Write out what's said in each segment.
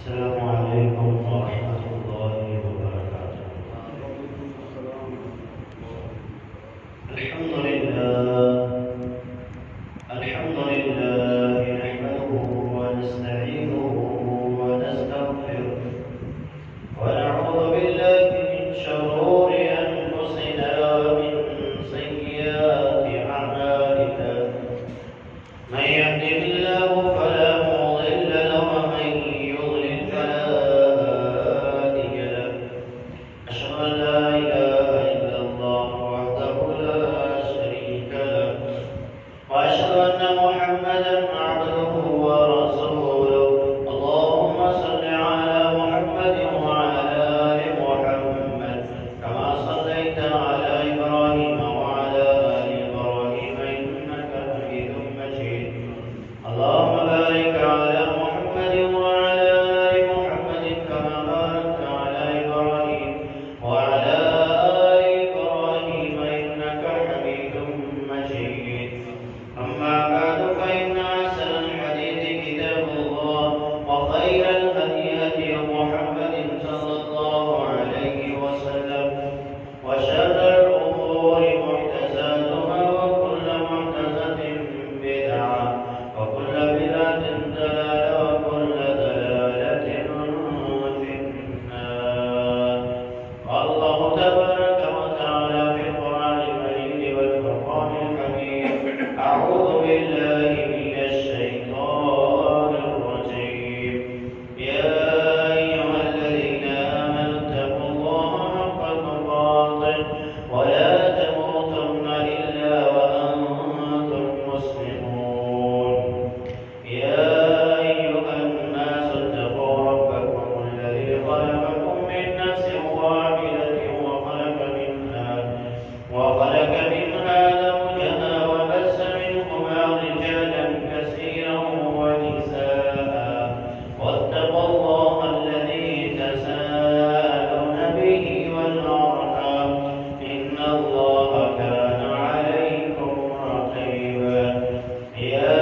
السلام عليكم ورحمة الله وبركاته. الحمد لله الحمد لله نحمده ونستعينه ونستغفره ونعوذ بالله من شرور أنفسنا ومن سيئات أعمالنا. من يهده الله فلا مضل له ومن يضلل فلا هادي له. أشهد أن لا إله إلا الله وحده لا شريك له وأشهد أن محمدا عبده ورسوله. اللهم صل على محمد وعلى آل محمد كما صليت على إبراهيم وعلى آل إبراهيم إنك حميد مجيد. اللهم بارك على محمد وعلى آل محمد كما باركت على إبراهيم وعلى آل إبراهيم إنك حميد مجيد. أما بعد فإن أحسن الحديث كتاب الله وخير الهدي هدي محمد صلى الله عليه وسلم وشر الأمور محدثاتها وكل محدثة بدعة وكل بدعة ضلالة وكل ضلالة في النار. قال الله تبارك وتعالى في القرآن المجيد والفرقان الحميد: أعوذ بالله من الشيطان الرجيم. يا أيها الذين آمنوا اتقوا الله حق تقاته ولا تموتن إلا وأنتم مسلمون. يا أيها الناس اتقوا ربكم الذي خلقكم من نفس واحدة وخلق منها زوجها وبث منهما رجالا كثيرا ونساء واتقوا الله الذي تساءلون به والأرحام إن الله كان عليكم رقيبا. يا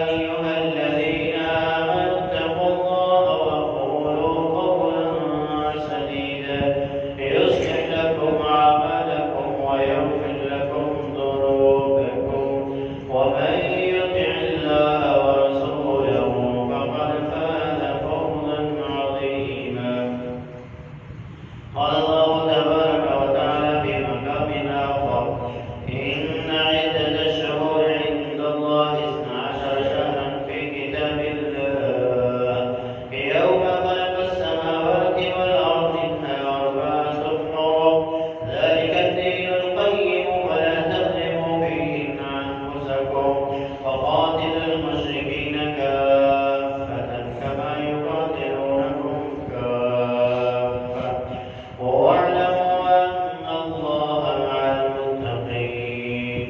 أيها الذين آمنوا اتقوا الله وقولوا قولا سديدا يصلح لكم أعمالكم ويغفر لكم ذنوبكم ومن يطع الله ورسوله فقد فاز فوزا عظيما. قال الله تبارك وتعالى في مقام آخر: إن عدة الشهور عند الله 12 شهرا في كتاب الله يوم خلق السماوات والأرض منها أربعة حرم ذلك الدين القيم فلا تظلموا فيهن أنفسكم وقاتلوا المشركين كافة كما يقاتلونكم كافة واعلموا أن الله مع المتقين.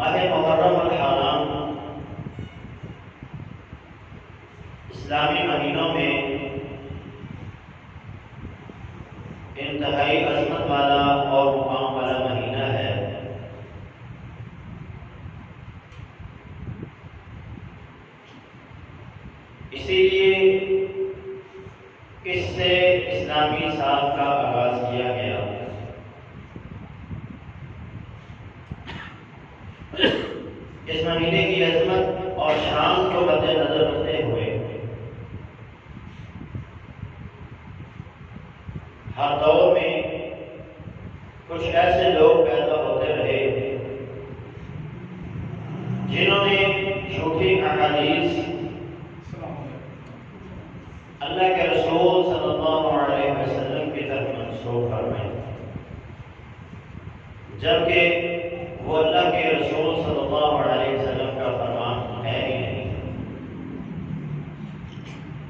ماہ محرم الحرام اسلامی مہینوں میں انتہائی عظمت والا اور مقام والا مہینہ ہے۔ اسی لیے اس سے اسلامی سال کا آغاز کیا گیا۔ اس مہینے کی عظمت اور شان کو مد نظر رکھتے ہوئے ہر دور میں کچھ ایسے لوگ پیدا ہوتے رہے جنہوں نے جھوٹی احادیث اللہ کے رسول صلی اللہ علیہ وسلم کی طرف منسوخ فرمائی، جبکہ وہ اللہ کے رسول صلی اللہ علیہ وسلم کا فرمان ہے ہی نہیں۔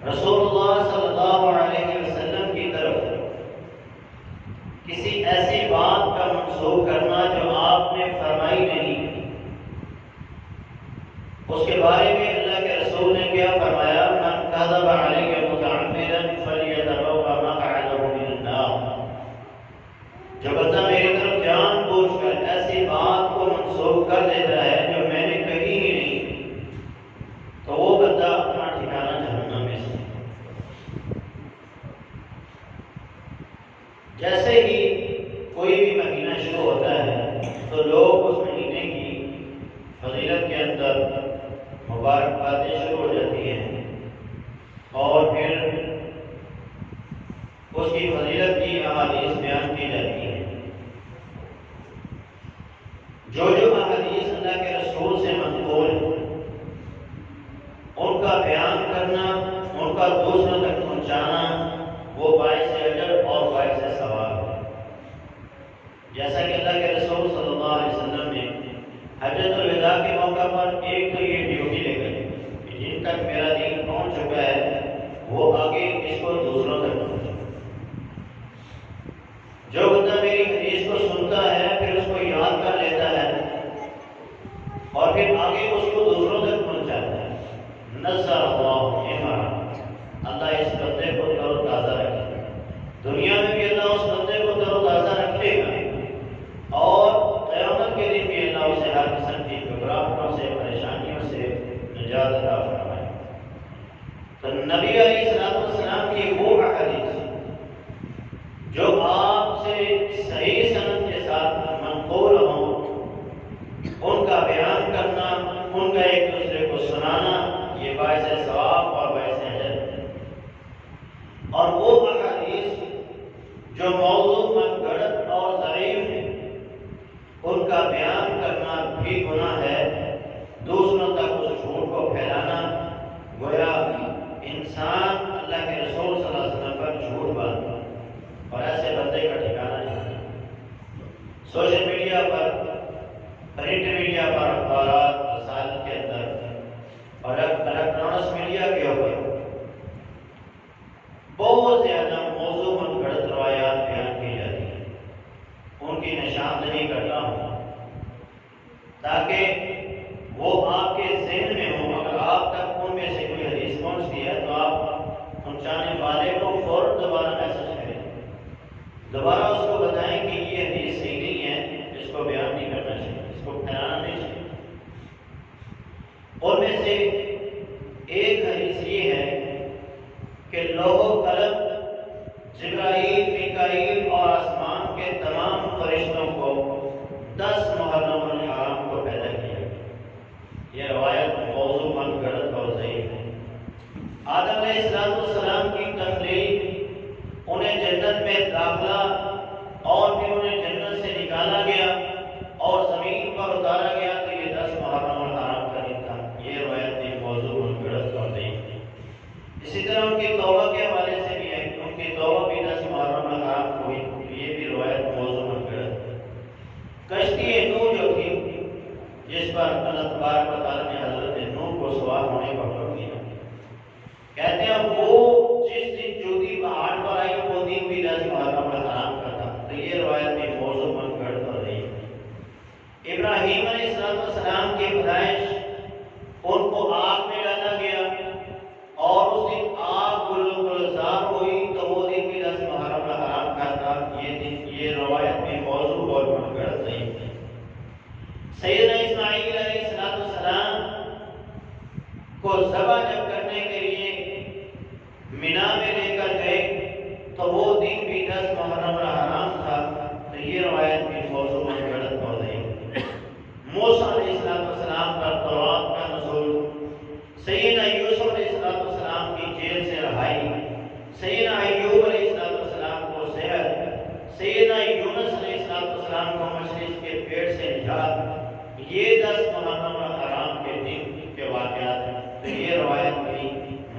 رسول اللہ صلی اللہ علیہ وسلم کی طرف کسی ایسی بات کا منسوخ کرنا جو آپ نے فرمائی نہیں، اس کے بارے میں اللہ کے رسول نے کیا فرمایا؟ من کذب علی متعمدا فلیتبوأ مقعدہ من النار۔ جو بندہ میری طرف جان بوجھ کر ایسی بات کو منسوخ کر دیتا ہے جو میں نے کہی ہی نہیں، تو وہ بندہ اپنا ٹھکانہ جہنم میں سے۔ جیسے ہی کوئی بھی مہینہ شروع ہوتا ہے تو لوگ اس مہینے کی فضیلت کے اندر مبارکبادیں شروع ہو جاتی ہیں اور پھر اس کی فضیلت کی احادیث بیان کی جاتی ہیں۔ جو احادیث اللہ کے رسول سے منقول ان کا بیان کرنا، ان کا دوسروں تک پہنچانا، وہ باعث اجر اور باعث ثواب ہے۔ جیسا کہ اللہ کے رسول صلی اللہ علیہ وسلم نے حجۃ الوداع کے موقع پر ایک تو یہ ڈیوٹی لے گئی کہ جن تک میرا دین پہنچ چکا ہے وہ آگے اس کو دوسروں تک پہنچے۔ جو بندہ میری حدیث کو سنتا ہے پھر اس کو یاد کر لیتا ہے اور پھر آگے اس کو دوسروں تک پہنچاتا ہے، نصر اللہ عمرہ، اللہ اس بندے کو تر و تازہ رکھے، دنیا میں بھی اللہ اس بندے کو تر و تازہ رکھے گا اور قیامت کے دن بھی اللہ اسے ہر قسم کی گھبراہٹوں سے، پریشانیوں سے نجات عطا فرمائے۔ تو نبی علیہ السلام کی وہ احادیث جو آپ سے صحیح سند کے ساتھ منقول ہوں، ان کا بیان کرنا، ان کا ایک دوسرے کو سنانا، یہ باعث ثواب اور باعث اجر ہے۔ اور وہ احادیث جو موضوع من گھڑت اور ضعیف ہے، ان کا بیان کرنا بھی گناہ ہے۔ دوسروں تک اس جھوٹ کو پھیلانا گویا انسان اللہ کے رسول صلی اللہ علیہ وسلم پر جھوٹ باندھتا، اور ایسے بندے کا ٹھکانہ نہیں۔ سوشل میڈیا پر، پرنٹ میڈیا پر، اخبارات، رسائل کے اندر اور الیکٹرانکس میڈیا کے اوپر بہت زیادہ موضوع من گھڑت روایات بیان کی جاتی ہیں۔ ان کی نشاندہی کرتا ہوں تاکہ وہ آپ کے ذہن میں ہوں۔ اگر آپ تک ان میں سے کوئی حدیث پہنچتی ہے تو آپ پہنچانے والے کو فوراً دوبارہ میسج کریں، دوبارہ اس کو بتائیں کہ یہ حدیث صحیح نہیں ہے، اس کو بیان نہیں کرنا چاہیے، اس کو پھیلانا نہیں چاہیے۔ ان میں سے ایک حدیث یہ ہے کہ لوح و قلم، جبرائیل، میکائیل اور آسمان کے تمام فرشتوں کو 10 محرم الحرام کو پیدا کیا گیا۔ یہ روایت موضوع من گھڑت اور ضعیف ہے۔ آدم علیہ السلام کی تخلیق، انہیں جنت میں داخلہ اور پھر انہیں جنت سے نکالا گیا اور زمین پر اتارا گیا تو یہ 10 محرم الحرام کا دن تھا۔ یہ روایت بھی موضوع من گھڑت اور ضعیف ہے۔ اسی طرح ان کی توبہ کے حوالے سے بھی ہے، ان کی توبہ بھی 10 محرم الحرام کو ہوئی، یہ بھی روایت موضوع من گھڑت ہے۔ کشتی نوح جو تھی، جس پر اللہ تبارک و تعالیٰ نے حضرت نوح کو سوار ہونے کا حکم دیا، کہتے ہیں وہ جس دن چوٹی پہاڑ پر آئی وہ دن بھی 10 محرم الحرام کا تھا۔ تو یہ روایت بھی موضوع من گھڑت اور ضعیف ہے۔ ابراہیم علیہ السلام ان کو آگ میں ڈالا گیا اور اس دن آگ گلزار ہوئی، تو وہ دن بھی 10 محرم الحرام کا تھا۔ یہ روایت میں موضوع اور منقرض نہیں ہے۔ سیدنا اسماعیل علیہ السلام کو ذبح جب کرنے کے لیے مینا میں لے کر گئے تو وہ دن بھی 10 محرم الحرام تھا، تو یہ روایت بھی موضوع منقرض ہو گئی۔ موسیٰ علیہ السلام پر تورات کا نزول، سیدنا یوسف علیہ السلام کی جیل سے رہائی، سیدنا ایوب علیہ السلام کو صحت، سیدنا یونس علیہ السلام کو مچھلی کے پیٹ سے نجات، یہ 10 محرم الحرام کے دن کے واقعات ہیں، تو یہ روایت بھی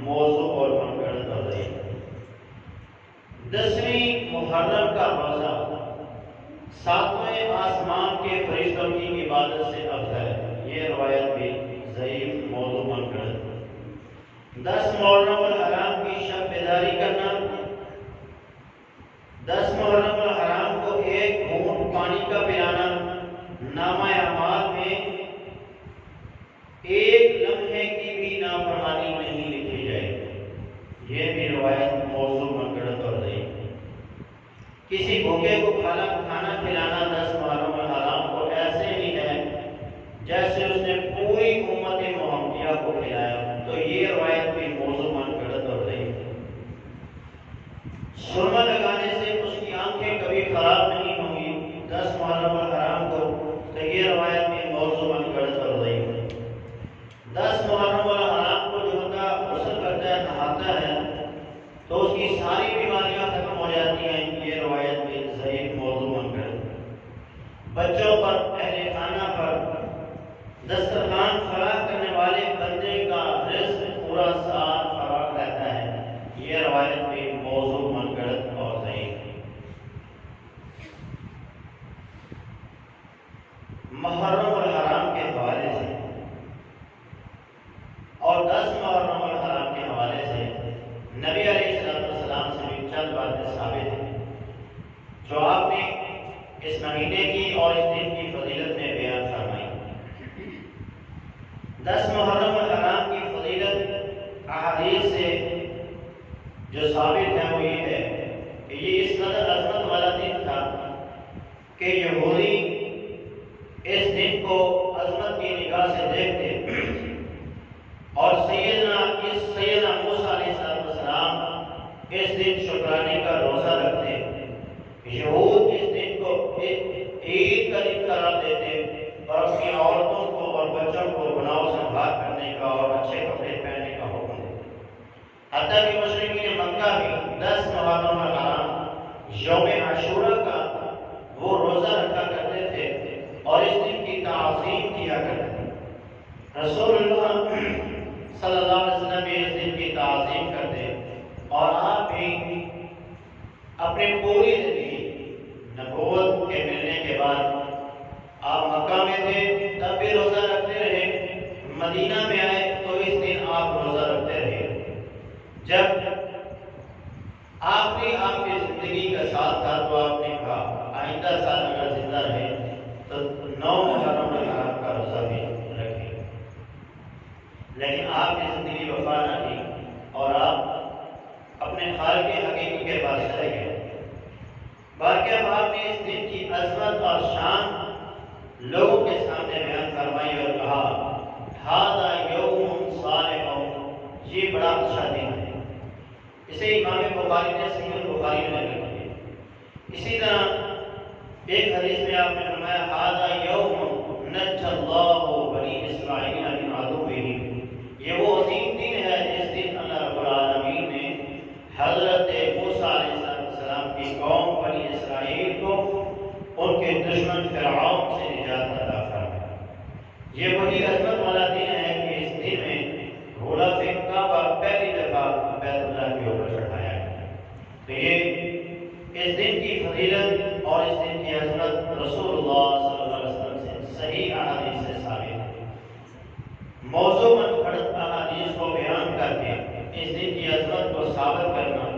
موضوع اور منقرض ہو رہی ہے۔ 10ویں محرم کا روزہ 7ویں آسمان کے فرشتوں کی عبادت سے افضل ہے، یہ روایت بھی ضعیف موضوع منقرض۔ 10 محرم الحرام کی شب بیداری کرنا، 10 محرم الحرام کو ایک گھونٹ پانی کا پلانا، نامہ اعمال میں ایک لمحے کی بھی نافرمانی نہیں لکھی جائے گی، یہ بھی روایت موضوع منقرض ہو رہی ہے۔ کسی بھوکے کو کھانا کھلانا 10 محرم الحرام کو ایسے ہی ہے جیسے اس نے پوری امت محمدیہ کو کھلایا، تو یہ روایت بھی موضوع منقرض ہو رہی ہے۔ سرما لگانے سے اس کی آنکھیں کبھی خراب نہیں ہوں گی 10 محرم الحرام کو، تو یہ روایت بھی موضوع منقرض ہو رہی ہے۔ 10 محرم الحرام کو جو بندہ غسل کرتا ہے، نہاتا ہے، تو اس کی ساری بیماریاں ختم ہو جاتی ہیں، یہ روایت بھی ضعیف موضوع منقرض۔ بچوں پر، اہل خانہ پر دسترخوان فراخ کرنے والے بندے کا رزق پورا سال فراخ رہتا ہے، یہ روایت بھی موضوع منقرض اور ضعیف ہے۔ محرم الحرام کے حوالے سے اور 10 محرم الحرام کے حوالے سے نبی علیہ السلام سے بھی چند باتیں ثابت ہیں جو آپ نے اس مہینے کی اور اس دن کی فضیلت میں بیان فرمائی۔ 10 محرم الحرام کی فضیلت احادیث سے جو ثابت ہے وہ یہ ہے کہ یہ اس قدر عظمت والا دن تھا کہ یہودی اس دن کو عظمت کی نگاہ سے دیکھتے اور سیدنا موسیٰ علیہ السلام اس دن شکرانے کا روزہ رکھتے، یہود اس دن کو عید کا دن قرار دیتے اور اپنی عورتوں کو اور بچوں کو گناہوں سے پاک کرنے کا اور اچھے کپڑے پہننے کا حکم دیتے۔ حتیٰ کہ مشرکین مکہ بھی 10 محرم الحرام یوم عاشورہ کا وہ روزہ رکھا کرتے تھے اور اس دن کی تعظیم کیا کرتے تھے۔ رسول اللہ صلی اللہ علیہ وسلم بھی اس دن کی تعظیم کرتے اور آپ بھی اپنے پوری زندگی نبوت کے ملنے کے بعد آپ مکہ میں تھے تب بھی روزہ رکھتے رہے، مدینہ میں آئے تو اس دن آپ روزہ رکھتے رہے۔ جب آخری آپ کی زندگی کا سال تھا تو آپ نے کہا آئندہ سال اگر زندہ رہے تو 9 محرم الحرام کا روزہ بھی رکھیں، لیکن آپ کی زندگی وفا نہ کی اور آپ اپنے خالق حقیقی کے پاس چلے گئے۔ باقی آپ نے اس دن کی عظمت اور شان لوگوں کے سامنے بیان فرمائی اور کہا ھذا یوم صالح، یہ بڑا اچھا دن ہے۔ اسے امام بخاری نے صحیح البخاری میں نقل کیا۔ اسی طرح ایک حدیث میں آپ نے فرمایا ھذا یوم نجى اللہ بنی اسرائیل من عدوهم، یہ وہ عظیم دن ہے جس دن اللہ رب العالمین نے حضرت موسیٰ علیہ السلام کی قوم بنی اسرائیل کو ان کے دشمن فرعون سے نجات عطا فرمایا۔ یہ وہی عظمت والا دن ہے کہ اس دن میں غلاف کعبہ پہلی دفعہ بیت اللہ کے اوپر چڑھایا گیا۔ تو یہ اس دن کی فضیلت اور اس دن کی عظمت رسول اللہ صلی اللہ علیہ وسلم سے صحیح احادیث سے ثابت ہے۔ موضوع منفرد احادیث کو بیان کر کے اس دن کی عظمت کو ثابت کرنا،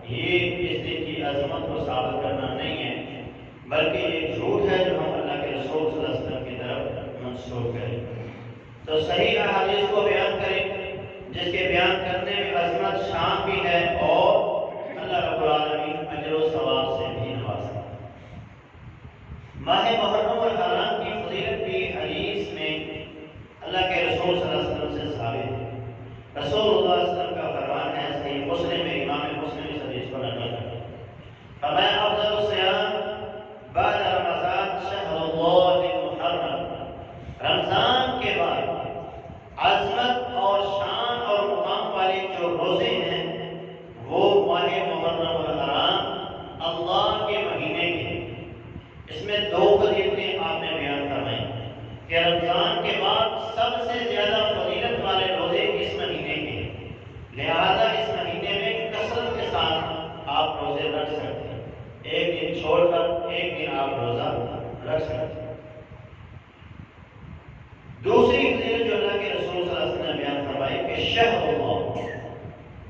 یہ اس دن کی عظمت کو ثابت کرنا نہیں ہے، بلکہ یہ جھوٹ ہے جو ہم اللہ کے رسول صلی اللہ علیہ وسلم کی طرف منسوخ کریں۔ تو صحیح احادیث کو بیان کریں جس کے بیان کرنے میں عظمت شان بھی ہے اور اللہ رب العالمین اجر و ثواب سے بھی نوازا۔ ماہ محرم الحرام کی فضیلت بھی حدیث میں اللہ کے رسول صلی اللہ علیہ وسلم سے ثابت ہے۔ رسول اللہ صلی اللہ علیہ وسلم کا فرمان ہے، صحیح مسلم میں امام مسلم اس حدیث کو نقل کرتے ہیں، فرمایا افضل الصیام بعد رمضان شہر اللہ المحرم، رمضان کے بعد عظمت اور شان اور مقام والے جو روزے ہیں وہ ماہ محرم الحرام اللہ کے مہینے کے۔ اس میں دو فضیلتیں آپ نے بیان فرمائی کہ رمضان کے بعد سب سے زیادہ فضیلت والے روزے اس مہینے کے، لہذا اس مہینے میں کثرت کے ساتھ آپ روزے رکھ سکتے ہیں، ایک دن چھوڑ کر ایک دن آپ روزہ رکھ سکتے ہیں۔ دوسری فضیلت جو اللہ کے رسول صلی اللہ علیہ وسلم نے بیان فرمائی کہ شہر اللہ،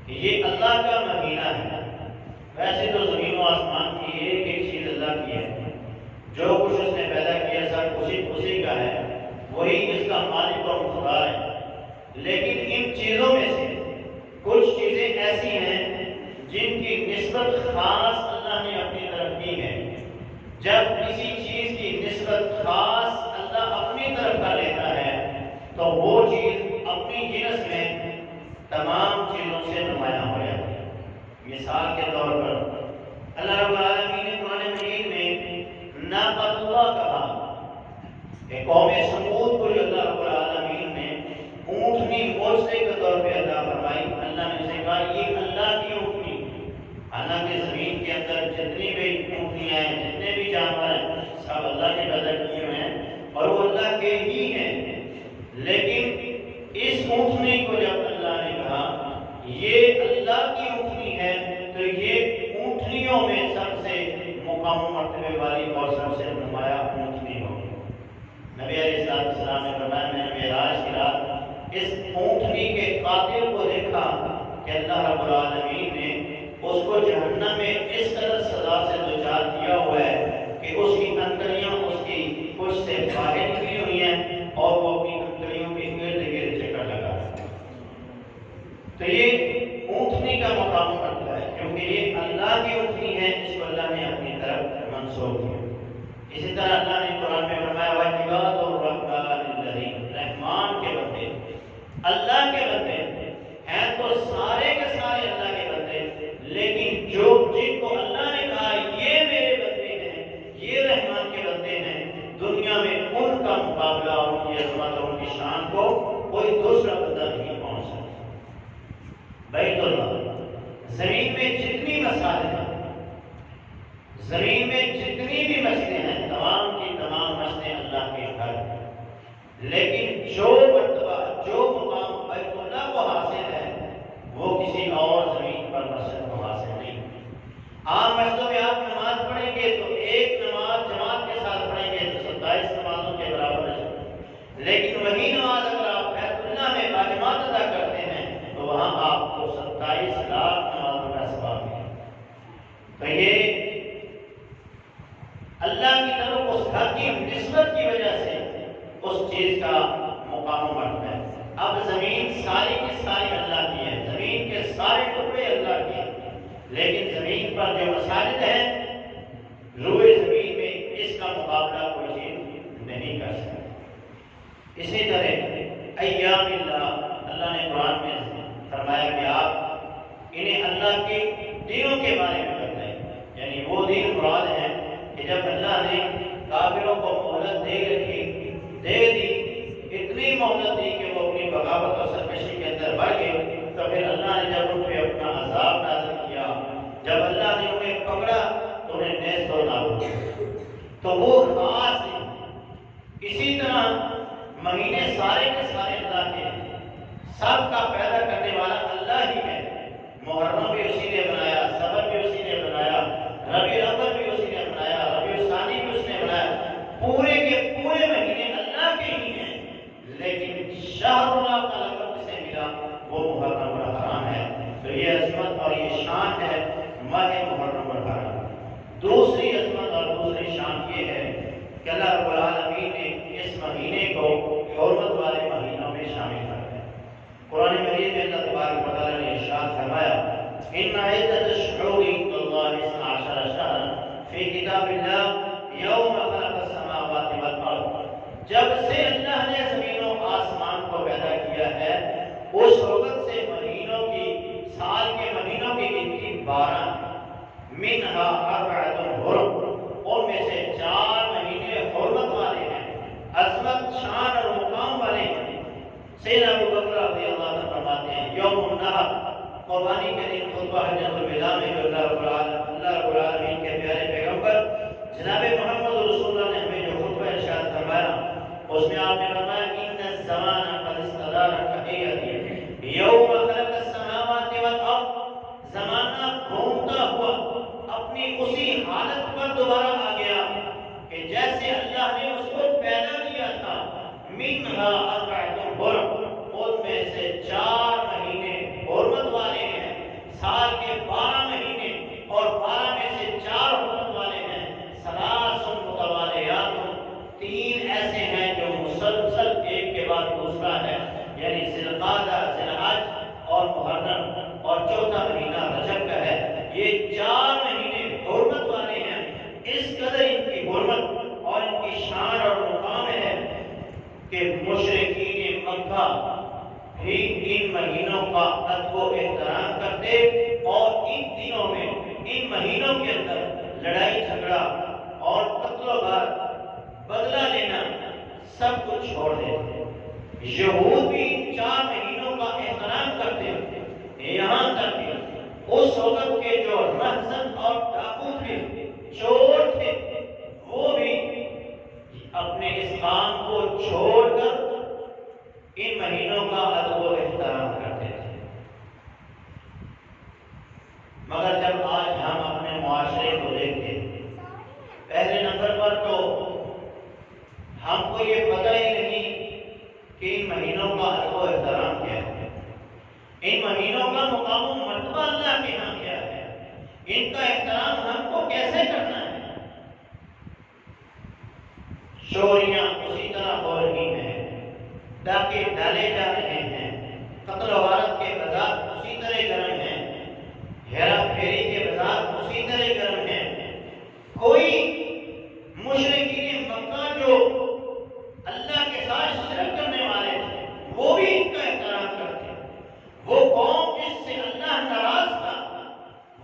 یہ اللہ کا مہینہ ہے۔ ویسے تو زمین و آسمان کی ایک ایک چیز اللہ کی ہے، جو کچھ اس نے پیدا کیا سب اسی کا ہے، وہی اس کا مالک اور مختار ہے، لیکن ان چیزوں میں سے کچھ چیزیں ایسی ہیں جن کی نسبت خاص اللہ نے اپنی طرف کی ہے۔ جب کسی چیز کی نسبت خاص اللہ اپنی طرف کا لیتا ہے تو وہ چیز اپنی جنس میں تمام چیزوں سے نمایاں ہو جاتی ہے۔ مثال کے طور پر اللہ رب العالمین نے قرآن مجید میں ناقۃ اللہ کہا کہ قوم سمود کو جو اللہ رب العالمین نے اونٹنی معجزے کے طور پہ عطا فرمائی، اللہ نے اسے کہا یہ اللہ کی اونٹنی، حالانکہ زمین کے اندر جتنی بھی اونٹنیاں ہیں، جتنے بھی جانور ہیں، سب اللہ نے پیدا کیے ہوئے ہیں اور وہ اللہ کے ہی ہیں، لیکن اس اونٹنی کو جب اللہ نے کہا یہ اللہ کی اونٹنی ہے تو یہ اونٹنیوں میں سب سے مقام و مرتبے والی اور سب سے نمایاں اونٹنی ہوگی۔ نبی علیہ السلام نے فرمایا میں نے معراج کی رات اس اونٹنی کے قاتل کو دیکھا کہ اللہ رب العالمین نے اس کو جہنم میں اس قدر سزا سے دوچار کیا ہوا ہے کہ اس کی انتڑیاں اس کی کچھ سے باہر نکلی ہوئی ہیں اور وہ اپنی انتڑیوں کے ارد گرد چکر لگا ہے۔ تو یہ اونٹنی کا مقام کرتا ہے کیونکہ یہ اللہ کی اونٹنی ہے، اس کو اللہ نے اپنی طرف منسوخ کیا۔ اسی طرح اللہ نے قرآن میں فرمایا وَعِبَادُ الرَّحْمَٰنِ الَّذِينَ، رحمان کے بندے اللہ کے بندے ہیں تو سارے کے سارے اللہ کے بندے، لیکن جن کو اللہ نے کہا یہ میرے بندے ہیں، یہ رحمان کے بندے ہیں، دنیا میں ان کا مقابلہ ان کی عظمت اور ان کی شان کو کوئی دوسرا بندہ نہیں پہنچ سکتا۔ بیت اللہ، زمین میں جتنی مساجد ہیں، زمین میں جتنی بھی مسجدیں ہیں، تمام کی تمام مسجدیں اللہ کے گھر ہیں، لیکن جو مرتبہ جو مقام بیت اللہ کو حاصل ہے وہ کسی اور زمین پر مسجد کو حاصل نہیں۔ عام مسجدوں میں آپ نماز پڑھیں گے تو ایک نماز جماعت کے ساتھ پڑھیں گے تو 27 نمازوں کے برابر ہے، لیکن وہی نماز اگر آپ بیت اللہ میں باجماعت ادا کرتے ہیں تو وہاں آپ کو 27 لاکھ نمازوں کا ثواب ہے۔ تو یہ اللہ کی طرف اس گھر کی نسبت کی وجہ سے اس چیز کا مقام بڑھتا ہے۔ اب زمین ساری کی ساری اللہ کی ہے، زمین کے سارے ٹکڑے اللہ کے ہیں، لیکن زمین پر جو مساجد ہیں روئے زمین میں اس کا مقابلہ کوئی چیز نہیں کر سکتی۔ اسی طرح ایام اللہ نے قرآن میں فرمایا کہ آپ انہیں اللہ کے دنوں کے بارے میں بتائیں، یعنی وہ دن مراد ہیں کہ جب اللہ نے کافروں کو مہلت دے دی، اتنی مہلت دی کہ وہ اپنی بغاوت اور سرکشی کے اندر بڑھ گئے، تو پھر اللہ نے جب ان پہ اپنا عذاب نازل کیا، جب اللہ نے انہیں پکڑا تو انہیں نیست و نابود کیا۔ تو وہ خاص ہیں۔ اسی طرح مہینے سارے کے سارے اللہ کے ہیں، سب کا پیدا کرنے والا اللہ ہی ہے۔ محرم بھی اسی نے بنایا، صفر بھی اسی نے بنایا، ربیع الاول بھی اسی نے بنایا، ربیع الثانی بھی اس نے بنایا، پورے کے پورے مہینے اللہ کے ہی ہیں، لیکن شہر اللہ کا لقب جسے ملا وہ محرم الحرام ہے۔ تو یہ عظمت اور یہ شان ہے ماہ محرم الحرام۔ دوسری عظمت اور دوسری شان یہ ہے کہ اللہ رب العالمین نے اس مہینے کو حرمت والے مہینوں اس وقت سے مہینوں کی، سال کے مہینوں کی گنتی 12 منہا اربعۃ حرم، ان میں سے 4 مہینے حرمت والے ہیں، عظمت، شان اور مقام والے ہیں۔ سیدنا ابو بکر رضی اللہ عنہ فرماتے ہیں یوم النحر، قربانی کے دن خطبہ حجۃ الوداع میں جو اللہ رب العالمین کے پیارے پیغمبر جناب محمد رسول اللہ نے ہمیں جو خطبہ ارشاد فرمایا، اس میں آپ نے فرمایا ان الزمان قد استدار كهيئته یوم خلق السماوات والارض، زمانہ گھومتا ہوا اپنی اسی حالت پر دوبارہ آ گیا کہ جیسے اللہ نے اس کو پیدا کیا تھا۔ منہا اربعۃ حرم، ان میں سے 4 مہینے حرمت والے ہیں، سال کے 12 مہینے اور 12 میں سے 4 حرمت والے ہیں۔ ثلاث متوالیات، 3 ایسے ہیں جو مسلسل ایک کے بعد دوسرا ہے، یعنی ذی القعدہ، ذی الحج اور محرم، اور چوتھا مہینہ رجب کا ہے۔ یہ 4 مہینے حرمت والے ہیں۔ اس قدر ان کی حرمت اور ان کی شان اور مقام ہے کہ مشرکین مکہ بھی ان مہینوں کا ادب و احترام کرتے، اور ان دنوں میں، ان مہینوں کے اندر لڑائی جھگڑا اور قتل و غارت، بدلہ لینا سب کچھ چھوڑ دیتے۔ یہود بھی 4 مہینوں کا احترام کرتے، یہاں تک کہ اس وقت کے جو رہزن اور ڈاکو تھے، چور تھے، وہ بھی اپنے اس کام کو چھوڑ کر ان مہینوں کا ادب و احترام کرتے تھے۔ مگر جب آج ہم اپنے معاشرے کو دیکھیں، پہلے نمبر پر تو ہم کو یہ پتہ ہی نہیں کہ ان مہینوں کا ادب و احترام کیا ہے، ان مہینوں کا مقام و مرتبہ اللہ کے ہاں کیا ہے، ان کا احترام ہم کو کیسے کرنا ہے۔ چوریاں اسی طرح ہو رہی ہیں، ڈاکے ڈالے جا رہے ہیں، قتل و غارت کے بازار اسی طرح گرم ہیں، ہیرا پھیری کے بازار اسی طرح گرم ہیں۔ کوئی مشرکین مکہ جو اللہ کے ساتھ شرک کرنے والے تھے، وہ بھی ان کا احترام کرتے۔ وہ قوم جس سے اللہ ناراض تھا،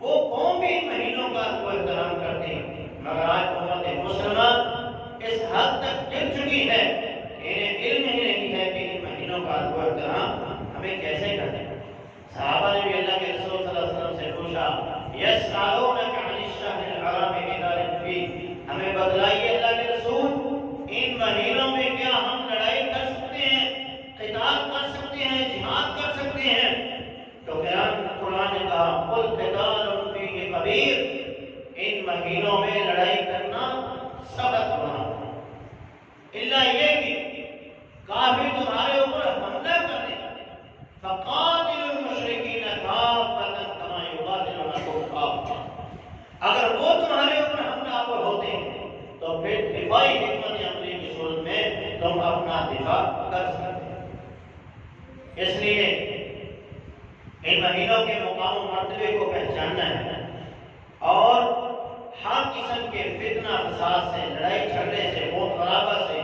وہ قوم بھی ان مہینوں کا احترام کرتے۔ مگر آج امت مسلمان اس حد تک گر چکی ہے کہ انہیں علم ہی نہیں ہے کہ ان مہینوں کا احترام ہمیں کیسے کرنا ہے۔ صحابہ نے بھی اللہ کے رسول صلی اللہ علیہ وسلم سے پوچھا یسألونک عن الشہر الحرام قتال فیہ، ہمیں بتلائیے اللہ کے رسول، ان مہینوں میں کیا ہم لڑائی کر سکتے ہیں، قتال کر سکتے ہیں، جہاد کر سکتے ہیں؟ تو قرآن نے کہا قل قتال فیہ کبیر، ان مہینوں میں لڑائی کرنا سخت گناہ ہے، اللہ یہ کہ کافر تمہارے اوپر حملہ کرے، فقاتلوا المشرکین کافۃ کما یقاتلونکم کافۃ، اگر وہ تمہارے اوپر حملہ آور ہوتے ہیں تو پھر دفاعی حکمت عملی کی صورت میں تم اپنا دفاع کر سکتے ہیں۔ اس لیے ان مہینوں کے مقام و مرتبے کو پہچاننا ہے اور ہر قسم کے فتنہ فساد سے، لڑائی جھگڑے سے، موت خرابہ سے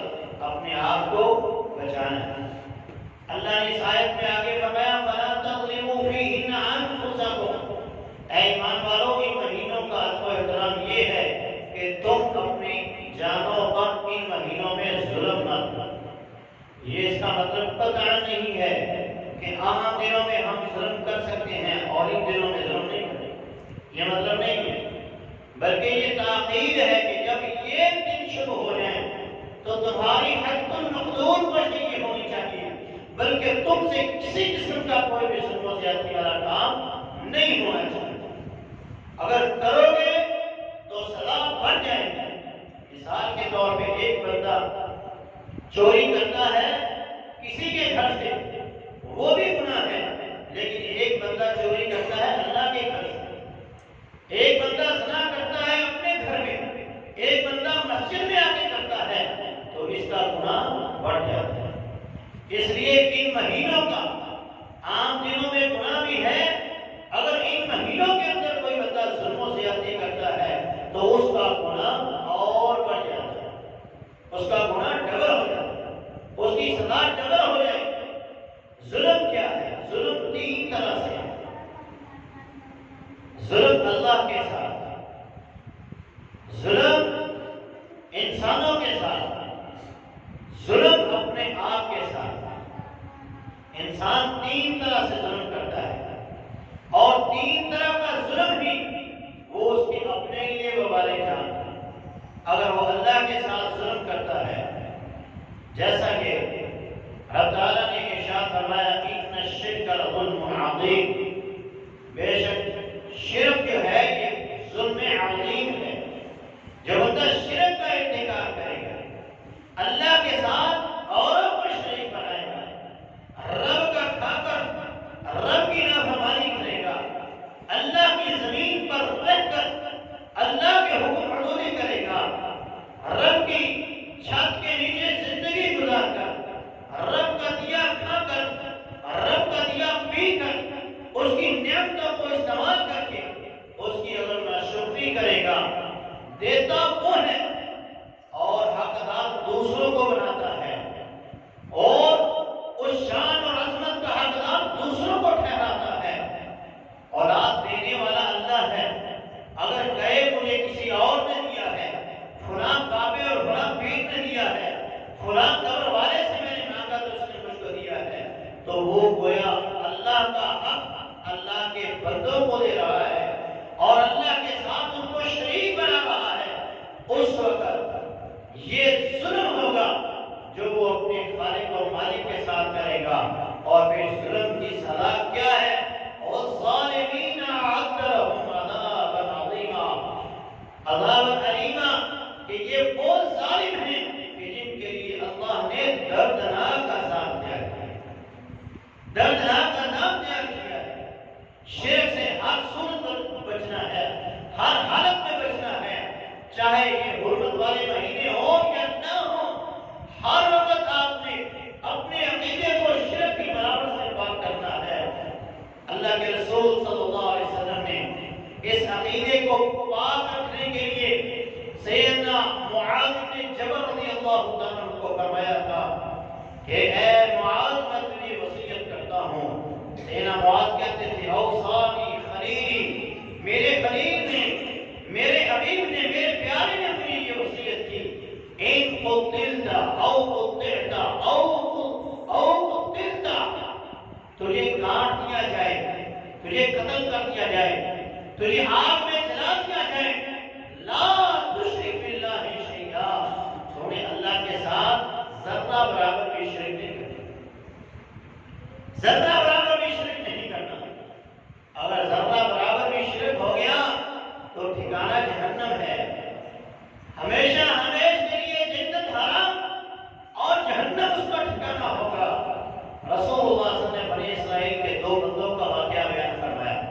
اپنے آپ کو بچانا ہے۔ اللہ نے اس آیت میں آگے فرمایا فَلَا تَظْلِمُوا فِيهِنَّ أَنفُسَكُمْ، اے ایمان والو، ان مہینوں کا ادب و احترام یہ ہے کہ تم اپنی جانوں پر ان مہینوں میں ظلم نہ کرو۔ یہ اس کا مطلب قطعا نہیں ہے کہ عام دنوں میں ہم ظلم کر سکتے ہیں اور ان دنوں میں ظلم نہیں کریں، یہ مطلب نہیں ہے، بلکہ یہ تاکید ہے کہ جب یہ دن شروع ہو جائیں تو تمہاری حد المقدور پر یہ ہونی چاہیے، بلکہ تم سے کسی قسم کا کوئی بھی ظلم و زیادتی والا کام نہیں ہونا چاہیے۔ اگر کرو گے تو سزا بڑھ جائے گی۔ مثال کے طور پہ ایک بندہ چوری کرتا ہے کسی کے گھر سے، وہ بھی گناہ ہے، لیکن ایک بندہ چوری کرتا ہے اللہ کے گھر سے، ایک بندہ زنا کرتا ہے اپنے گھر میں، ایک بندہ مسجد میں آ کے کرتا ہے، تو اس کا گناہ بڑھ جاتا ہے۔ اس لیے ان مہینوں کا، عام دنوں میں گناہ بھی ہے، اگر ان مہینوں کے اندر کوئی بندہ ظلم و زیادتی کرتا ہے تو اس کا گناہ اور بڑھ جاتا ہے، اس کا گناہ ڈبل ہو جاتا ہے، اس کی سزا ڈبل ہو جائے گی۔ ظلم کیا ہے؟ انسان تین طرح سے ظلم کرتا ہے، اور تین طرح کا ظلم بھی وہ اس کے اپنے لیے وبال جان۔ اگر وہ اللہ کے ساتھ ظلم کرتا ہے، جیسا کہ رب تعالیٰ نے ارشاد فرمایا ان الشرک لظلم عظیم، بے شک شرک جو ہے یہ ظلم عظیم ہے۔ جو بندہ شرک کا ارتکاب کرے گا، اللہ کے ساتھ اوروں کو شریک بنائے گا، رب کا کھا کر رب کی نافرمانی کرے گا، اللہ کی زمین پر رہ کر اللہ کے حکم حدودی کرے گا، رب کی چھت کے نیچے زندگی گزار کر، رب کا دیا کھا کر، رب کا دیا پی کر، اس کی نعمتوں کو استعمال کر کے اس کی اگر ناشکری کرے گا، دیتا وہ ہے اور حقدار دوسروں کو بناتا ہے، اور اس شان اور عظمت کا حقدار دوسروں کو ٹھہراتا ہے۔ اولاد دینے والا اللہ ہے، اگر کہے مجھے کسی اور نے دیا ہے، فلاں کعبے اور فلاں پیر نے دیا ہے، فلاں قبر والے سے میں نے مانگا تو اس نے مجھ کو دیا ہے، تو وہ گویا اللہ کا حق اللہ کے بندوں کو دے رہا ہے اور اللہ کے ساتھ ان کو شریک بنا رہا ہے۔ اس وقت یہ ظلم ہوگا جو وہ اپنے خالق اور مالک کے ساتھ کرے گا، اور پھر ظلم کی سزا کیا ہے؟ والظالمین اعد لهم عذابا عظیما، عذاب علیما، کہ یہ وہ ظالم ہیں کہ جن کے لیے اللہ نے دردناک عذاب تیار کیا ہے، دردناک عذاب تیار کیا ہے۔ شرک سے ہر صورت پر بچنا ہے، ہر حالت میں بچنا ہے، چاہے یہ حرمت والے مہینے ہوں یا نہ ہوں، ہر وقت آپ نے اپنے عقیدے کو شرک کی برابر سے پاک کرنا ہے۔ اللہ کے رسول صلی اللہ علیہ وسلم نے اس عقیدے کو پاک رکھنے کے لیے سیدنا معاذ بن جبل رضی اللہ تعالیٰ عنہ کو فرمایا تھا کہ اے معاذ میں تجھے وصیت کرتا ہوں۔ سیدنا معاذ کہتے تھے اوصانی خلیلی، میرے خلیل نے، میرے حبیب نے، میرے پیارے نے مجھے یہ وصیت کی، ان قتلت او قطعت او قتلت، تجھے کاٹ دیا جائے، تجھے قتل کر دیا جائے، تجھے آگ میں جلا دیا جائے، لا تشرک باللہ شیئا، تمہیں اللہ کے ساتھ ذرہ برابر بھی شرک نہیں کرنا، ذرہ برابر بھی شرک نہیں کرنا۔ اگر ذرہ برابر بھی شرک ہو گیا تو ٹھکانہ جہنم ہے، ہمیشہ ہمیشہ کے لیے جنت حرام اور جہنم اس کا ٹھکانہ ہوگا۔ رسول اللہ صلی اللہ علیہ وسلم نے بنی اسرائیل کے دو بندوں کا واقعہ بیان فرمایا۔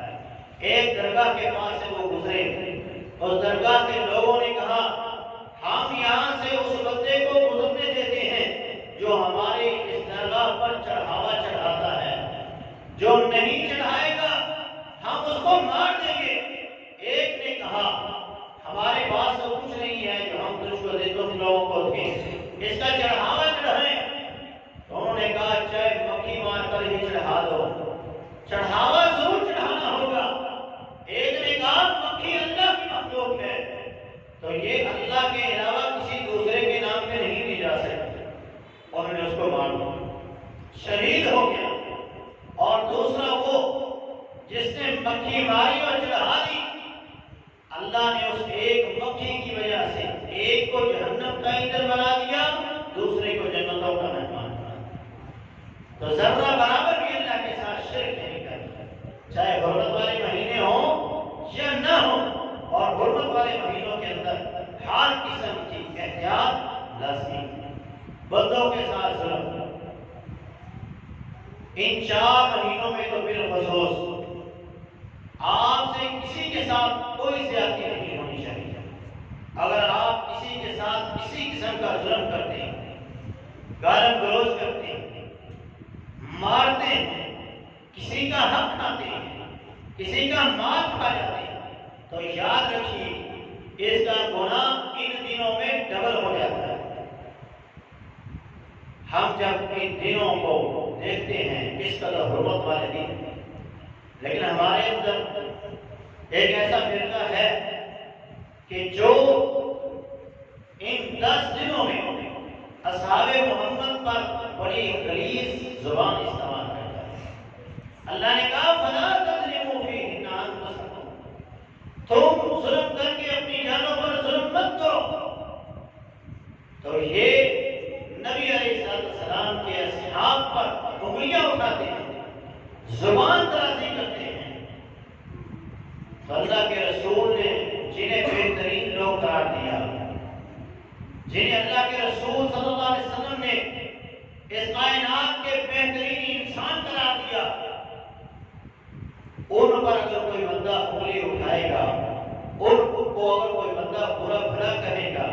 ایک درگاہ کے پاس سے وہ گزرے، اس درگاہ کے لوگوں نے کہا ہم یہاں سے اس بندے کو گزرنے دیتے ہیں جو ہماری اس درگاہ پر چڑھاوا چڑھاتا ہے، جو نہیں چڑھائے گا ہم اس کو مار دیں گے۔ ایک نے کہا ہمارے پاس تو کچھ نہیں ہے جو ہم تجھ کو دے تم لوگوں کو دیں، اس کا چڑھاوا چڑھائیں۔ تو انہوں نے کہا چاہے مکھی مار کر ہی چڑھا دو، چڑھاوا ضرور چڑھانا ہوگا۔ ایک نے کہا مکھی اللہ کی مخلوق ہے تو یہ اللہ کے علاوہ کسی دوسرے کے نام پہ نہیں دی جا سکتی، انہوں نے اس کو مار دیا، شہید ہو گیا۔ اور دوسرا وہ جس نے مکھی ماری اور چڑھا دی، اللہ نے اس ایک مکھی کی وجہ سے ایک کو جہنم کا ایندھن بنا دیا، دوسرے کو جنتوں کا مہمان بنا دیا۔ تو ذرہ برابر بھی اللہ کے ساتھ شرک نہیں کرنا، چاہے حرمت والے مہینے ہوں یا نہ ہوں، اور حرمت والے مہینوں کے اندر ہر قسم کی احتیاط لازمی ہے۔ بندوں کے ساتھ ظلم، ان 4 مہینوں میں تو بالخصوص آپ سے کسی کے ساتھ کوئی زیادتی نہیں ہونی چاہیے۔ اگر آپ کسی کے ساتھ کسی قسم کا ظلم کرتے ہیں، گالی گلوچ کرتے ہیں، مارتے ہیں، کسی کا حق کھاتے ہیں، کسی کا مال کھا جاتے ہیں، تو یاد رکھیے اس کا گناہ ان دنوں میں ڈبل ہو جاتا ہے۔ ہم جب ان دنوں کو دیکھتے ہیں اس قدر حرمت والے دن، لیکن ہمارے اندر ایک ایسا فرقہ ہے کہ جو ان 10 دنوں میں اصحاب محمد پر بڑی غلیظ زبان استعمال کرتا ہے۔ اللہ نے کہا فلا تظلموا فیہن انفسکم، تم ظلم کر کے اپنی جانوں پر ظلم مت کرو۔ تو یہ نبی علیہ السلام کے اصحاب پر انگلیاں اٹھاتے ہیں، زبان درازی کرتے ہیں۔ تو اللہ کے رسول نے جنہیں بہترین لوگ قرار دیا، جنہیں اللہ کے رسول صلی اللہ علیہ وسلم نے اس کائنات کے بہترین انسان قرار دیا، ان پر اگر کوئی بندہ انگلی اٹھائے گا، ان کو اگر کوئی بندہ برا بھلا کہے گا،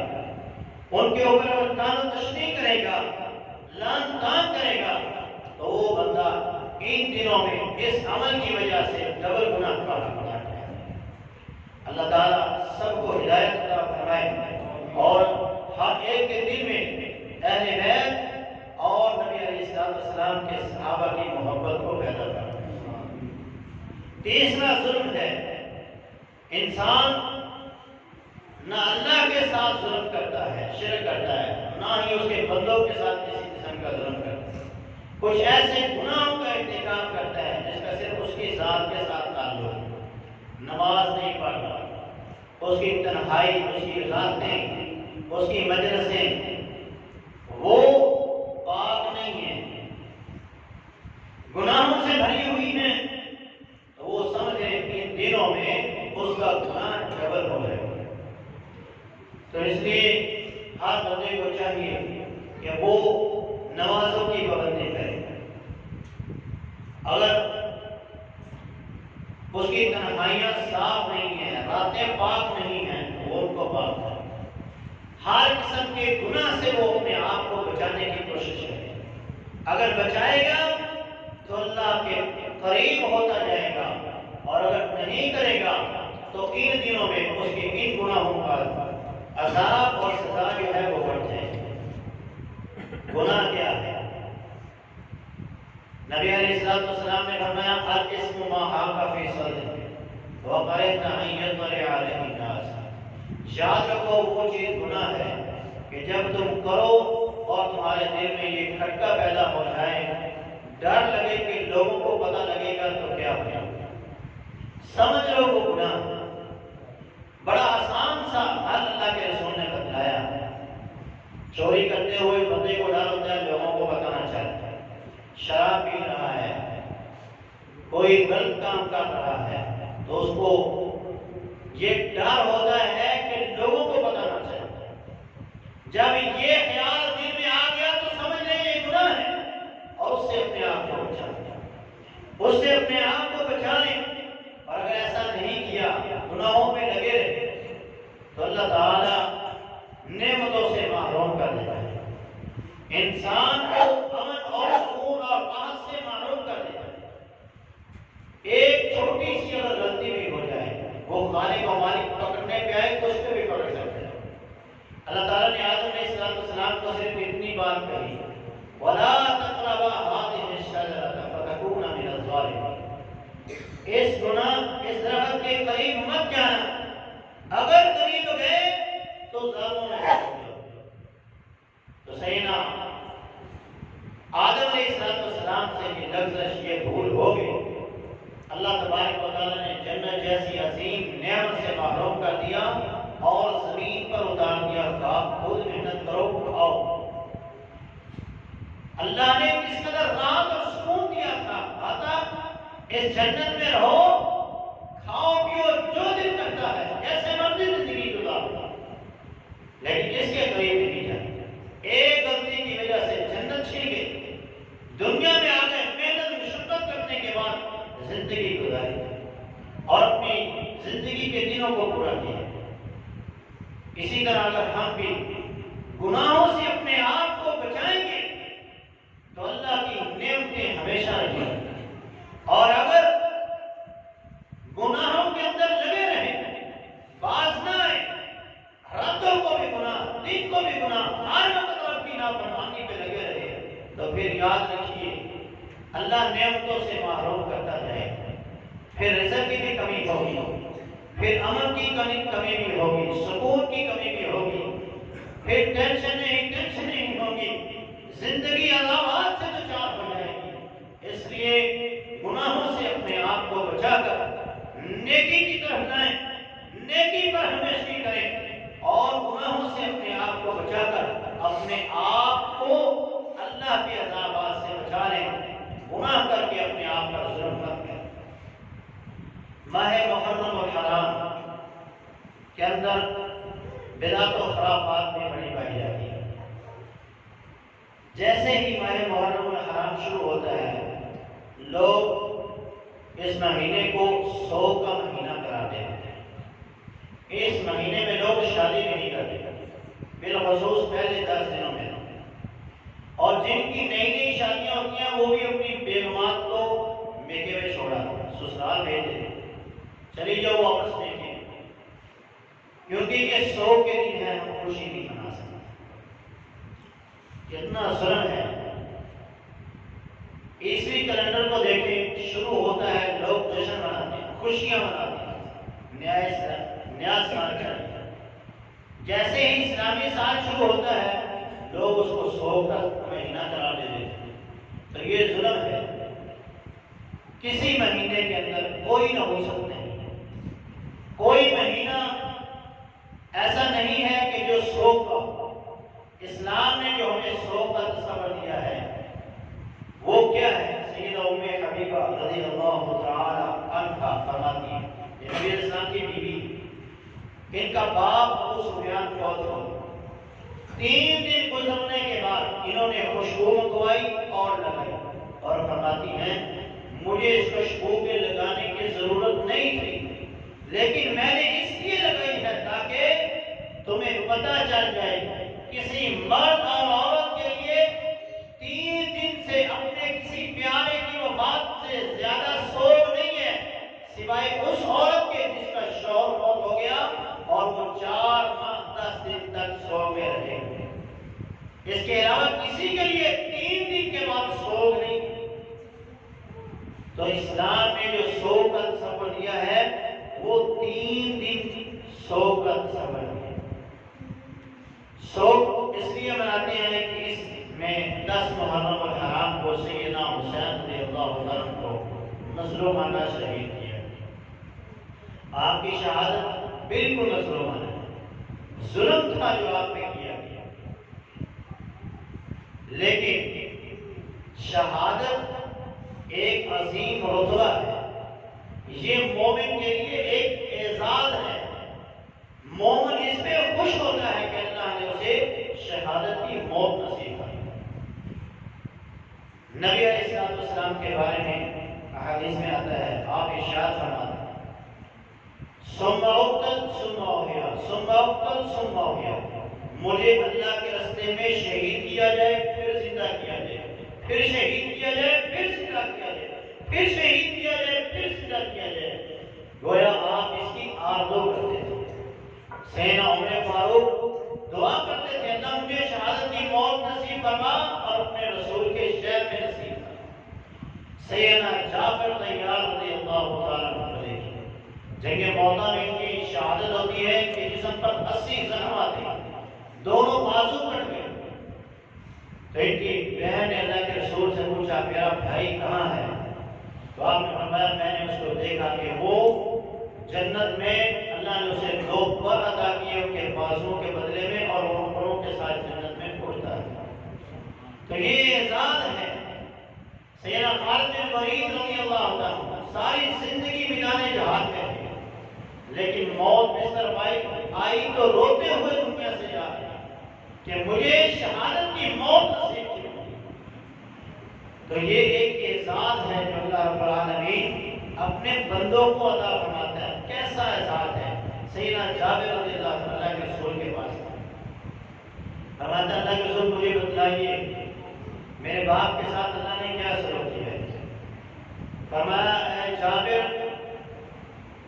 ان کے اوپر اگر تان و تشنیع کرے گا، لعن طعن کرے گا، تو وہ بندہ ان دنوں میں اس عمل کی وجہ سے ڈبل گناہ کا حقدار ہے۔ اللہ تعالیٰ سب کو ہدایت عطا فرمائے اور ہر ایک کے دل میں اہل بیت اور نبی علیہ السلام کے صحابہ کی محبت کو پیدا کرے۔ تیسرا ظلم ہے انسان نہ اللہ کے ساتھ ظلم کرتا ہے، شرک کرتا ہے، نہ ہی اس کے بندوں کے ساتھ کسی قسم کا ظلم کرتا ہے۔ کچھ ایسے گناہوں کا ارتکاب کرتا ہے جس کا صرف اس کی ذات کے ساتھ تعلق ہے، نماز نہیں پڑھتا، اس کی تنہائی، اس کی راتیں، اس کی مجلسیں وہ پاک نہیں ہیں، گناہوں سے بھری ہوئی ہیں، تو وہ سمجھے کہ ان دنوں میں اس کا گناہ ڈبل ہو رہا ہے۔ تو اس لیے ہر بندے کو چاہیے کہ وہ نمازوں کی پابندی کرے۔ اگر اس کی تنہائیاں صاف نہیں ہیں، راتیں پاک نہیں ہیں، تو وہ ان کو پاک کرے۔ ہر قسم کے گناہ سے وہ اپنے آپ کو بچانے کی کوشش کرے۔ اگر بچائے گا تو اللہ کے قریب ہوتا جائے گا، اور اگر نہیں کرے گا تو ان دنوں میں اس کے ان گناہوں کا عذاب اور سزا جو ہے وہ بڑھ جائے گی۔ گناہ کیا ہے؟ نبی علیہ السلام نے فرمایا الاسم ما حاق فی صدرک وقرئت ان یطلع علیہ الناس۔ یاد رکھو وہ چیز گناہ ہے کہ جب تم کرو اور تمہارے دل میں یہ کھٹکا پیدا ہو جائے، ڈر لگے کہ لوگوں کو پتہ لگے گا تو کیا ہوگا، سمجھ لو وہ گناہ۔ بڑا آسان سا حل اللہ کے رسول نے بتلایا۔ چوری کرتے ہوئے بندے کو ڈر ہوتا ہے لوگوں کو بتانا چاہتا ہے، شراب پی رہا ہے، کوئی غلط کام کر رہا ہے، تو اس کو یہ ڈر ہوتا ہے کہ لوگوں کو بتانا چاہتا ہے۔ جب یہ خیال دل میں آ گیا تو سمجھ لیں یہ گناہ ہے، اور اس سے اپنے آپ کو بچا لیں، اس سے اپنے آپ کو بچا لیں۔ اور اگر ایسا نہیں کیا، گناہوں میں لگے رہے، تو اللہ تعالی نعمتوں سے محروم کر دیتا ہے، انسان کو امن اور سکون اور راحت سے محروم کر دیتا ہے۔ ایک چھوٹی سی اگر غلطی بھی ہو جائے، وہ خالق و مالک پکڑنے پہ آئے تو اس پہ بھی پکڑ سکتے ہیں۔ اللہ تعالیٰ نے آدم علیہ السلام کو صرف اتنی بات کہی وَلَا تَقْرَبَا هَٰذِهِ الشَّجَرَةَ فَتَكُونَ مِنَ الظَّالِمِينَ۔ اس درخت کے قریب مت جانا، اگر قریب گئے تو ظالموں میں سے ہو جاؤ۔ تو سیدنا آدم علیہ السلام سے یہ لغزش، یہ بھول ہو گئی، اللہ تبارک و تعالیٰ نے جنت جیسی عظیم نعمت سے محروم کر دیا اور زمین پر اتار دیا، کہا خود محنت کرو، کھاؤ۔ اللہ نے کس قدر راحت اور سکون دیا تھا، آتا اس جنت میں رہو، کھاؤ پیو جو دل کرتا ہے، جیسے مرضی زندگی گزارو، لیکن اس کے قریب نہیں جائے۔ ایک غلطی کی وجہ سے جنت چھن گئی، دنیا میں آ گئے، محنت مشقت کرنے کے بعد زندگی گزاری اور اپنی زندگی کے دنوں کو پورا کیا۔ اسی طرح اگر ہم بھی گناہوں سے اپنے آپ کو بچائیں گے تو اللہ کی نعمتیں ہمیشہ رہیں گی، اور اگر گناہوں کے اندر لگے رہیں، باز نہ آئے، راتوں کو بھی گناہ، دن کو بھی گناہ، ہر وقت اپنی نافرمانی پہ لگے رہے، تو پھر یاد رکھیے اللہ نعمتوں سے محروم کرتا جائے، پھر رزق کی بھی کمی ہوگی، پھر امن کی کمی بھی ہوگی، سکون کی کمی بھی ہوگی، پھر ٹینشن نہیں ہوگی، زندگی عذابات سے دچار ہو جائے گی۔ اس لیے گناہوں اندر بدعت و خرافات میں بڑی پائی جاتی ہے۔ جیسے ہی ماہ محرم الحرام شروع ہوتا ہے لوگ اس مہینے کو سوگ کا مہینہ قرار دیتے ہیں۔ اس مہینے میں لوگ شادی نہیں کرتے، بالخصوص پہلے 10 دنوں میں، اور جن کی نئی نئی شادیاں ہوتی ہیں وہ بھی اپنی بیگمات کو میکے میں چھوڑا سسرال بھیج دیتے، چلی جاؤ واپس لے کے، کیونکہ یہ سوگ کے دن ہے، ہم خوشی نہیں منا سکتے۔ کتنا ظلم ہے۔ عیسوی کیلنڈر کو دیکھیں، شروع ہوتا ہے لوگ جشن مناتے ہیں، خوشیاں مناتے ہیں، نیا سال چڑھتا ہے۔ جیسے ہی اسلامی سال شروع ہوتا ہے لوگ اس کو سوگ کا مہینہ قرار دے دیتے ہیں۔ تو یہ ظلم ہے۔ کسی مہینے کے اندر کوئی نحوست نہیں، کوئی مہینہ ایسا نہیں ہے کہ جو سوگ کا ہو۔ اسلام نے جو ہمیں سوگ کا تصور دیا ہے وہ کیا ہے؟ سیدہ ام حبیبہ رضی اللہ تعالی عنہا فرماتی ہیں، یہ نبی علیہ السلام کی بیوی، ان کا باپ ابو سفیان فوت ہو، 3 دن گزرنے کے بعد انہوں نے خوشبو منگوائی اور لگائی، اور فرماتی ہیں مجھے اس خوشبو کے لگانے کی ضرورت نہیں تھی، لیکن میں نے اس لیے لگائی ہے تاکہ تمہیں پتہ چل جائے کسی مرد اور عورت کے لیے 3 دن سے اپنے کسی پیارے کی وفات سے زیادہ سوگ نہیں ہے، سوائے اس عورت کے جس کا شوہر فوت ہو گیا اور وہ 4 ماہ 10 دن تک سوگ میں رہے۔ اس کے علاوہ کسی کے لیے 3 دن کے بعد سوگ نہیں۔ تو اسلام نے جو سوگ کا تصور دیا ہے وہ 3 دن سوگ کا تصور ہے۔ سوگ اس لیے مناتے ہیں کہ اس میں 10 محرم الحرام کو سیدنا حسین رضی اللہ عنہ کو مظلومانہ شہید کیا۔ آپ کی شہادت بالکل مظلومانہ ہے، ظلم تھا جو آپ پہ کیا گیا، لیکن شہادت ایک عظیم رتبہ ہے، یہ مومن کے لیے ایک اعزاز ہے۔ مومن اس پہ خوش ہوتا ہے کہ اللہ نے اسے شہادت کی موت نصیب کی۔ نبی علیہ السلام کے بارے میں احادیث میں آتا ہے، آپ ارشاد فرماتے ہیں ثم اقتل ثم احیا ثم اقتل ثم احیا، مجھے اللہ کے راستے میں شہید کیا جائے پھر زندہ کیا جائے، پھر شہید کیا جائے پھر زندہ کیا جائے، پھر شہید کیا جائے پھر زندہ کیا جائے۔ گویا آپ اس کی آرزو کرتے تھے۔ سیدنا عمر فاروق دعا کرتے تھے اللہ مجھے شہادت کی موت نصیب فرما اور اپنے رسول کے شہر میں نصیب فرما۔ سیدنا جعفر طیار رضی اللہ تعالیٰ عنہ جنگ موتا میں ان کی شہادت ہوتی ہے کہ جسم پر 80 زخم آتے ہیں، دونوں بازو کٹ گئے۔ تو ان کی بہن نے اللہ کے رسول سے پوچھا میرا بھائی کہاں ہے؟ تو آپ نے فرمایا میں نے اس کو دیکھا کہ وہ جنت میں اللہ نے اسے 2 پر عطا کیے ان کے بازوؤں کے بدلے میں، اور وہ پروں کے ساتھ جنت میں اڑتا ہے۔ تو یہ اعزاز ہے۔ سیدنا خالد بن ولید رضی اللہ عنہ ساری زندگی میدان جہاد میں تھے، لیکن موت بستر آئی تو روتے ہوئے دنیا سے جا رہے کہ مجھے شہادت کی موت نصیب کی۔ تو یہ ایک اعزاز ہے جو اللہ رب العالمین اپنے بندوں کو عطا فرماتا ہے۔ کیسا اعزاز ہے؟ سیدنا جابر رضی اللہ عنہ کے رسول کے پاس فرماتا اللہ کے رسول مجھے بتلائیے میرے باپ کے ساتھ اللہ نے کیا سلوک کیا ہے؟ فرمایا اے جابر